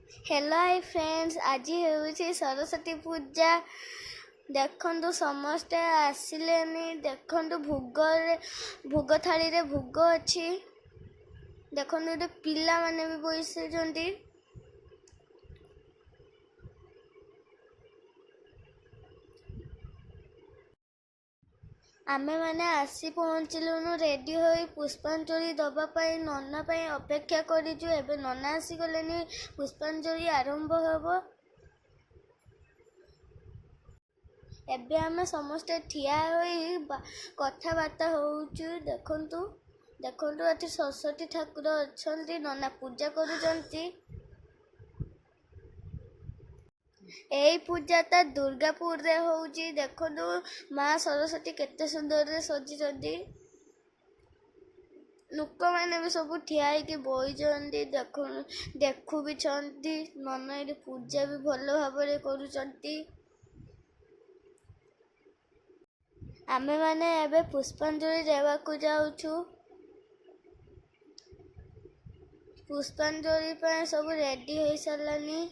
Hello hi friends, आज हूँ सरस्वती पूजा। देखु समस्ते आसिले। देखु भोग थाली रे भोग अच्छी। देखु पिला माने भी बसि। आमे माने आसी पहुँचलुनु रेडी हो पुष्पांजलि दबापाई नना पाई अपेक्षा करिजु। एबे नना आसी गलेनी, पुष्पांजलि आरंभ हबो। एबे आमे समस्ते ठिया होई कथाबार्ता होउचु। देखंतु एठी सरस्वती ठाकुर अछंती, नना पूजा करूचंती। एई पूजाटा दुर्गापुर रे होउची। देखंतु माँ सरस्वती केते सुंदर रे सजीचंती। लोक मैंने भी सब ठिया बही देखु भी छंती। नना ये पूजा भी भल भाव करुचंती। आमे माने एबे पुष्पांजलि देवाकू जाउछु। पुष्पांजलि पे सब रेडी हो सारानी।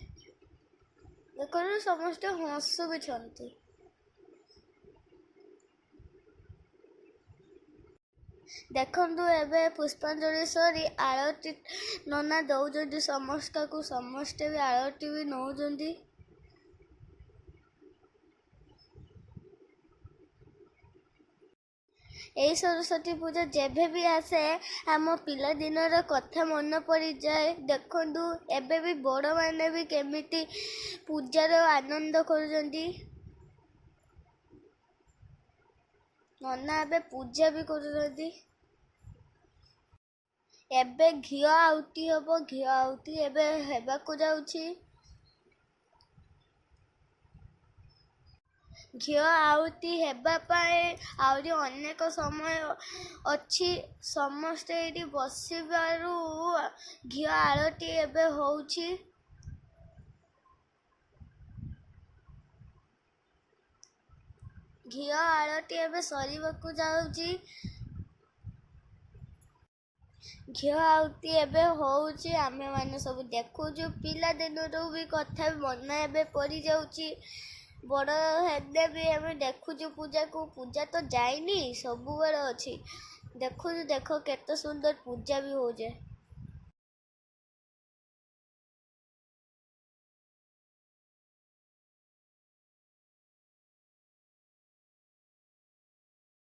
देखो समस्त हसु भी छंती। देखंतु एबे पुष्पांजलि सरी आरती नना दौजंती समस्त को। समस्ते भी आरती भी नौजंती। एई सरस्वती पूजा जेबे भी आसे आम पिला दिनर कथा मन पड़ी जाए। देखंतु एबे भी बड़ माने भी केमिति पूजार आनंद करुचंती। नना एबे पूजा भी करुचंती। एबे घिओ आउटी हबो। घिओ आउटी एबे हेबाकू जाउची। घिओ आउटी हेबा पाए आउरी अनेक समय अच्छी। समस्ते एठी बसिबारु घिओ आरती एबे होउची। घिओ आरती एबे सरीबाकू जाउची। घिओ आउटी एबे होउची। आमे माने सब देखुचु। पिला दिनरू भी कथा मन एबे पड़ी जाउची। बड़ हेदे भी आमे देखुचु पूजा को। पूजा तो जाइनी, सब बड़ अच्छी। देखो केते सुंदर पूजा भी हो जाए।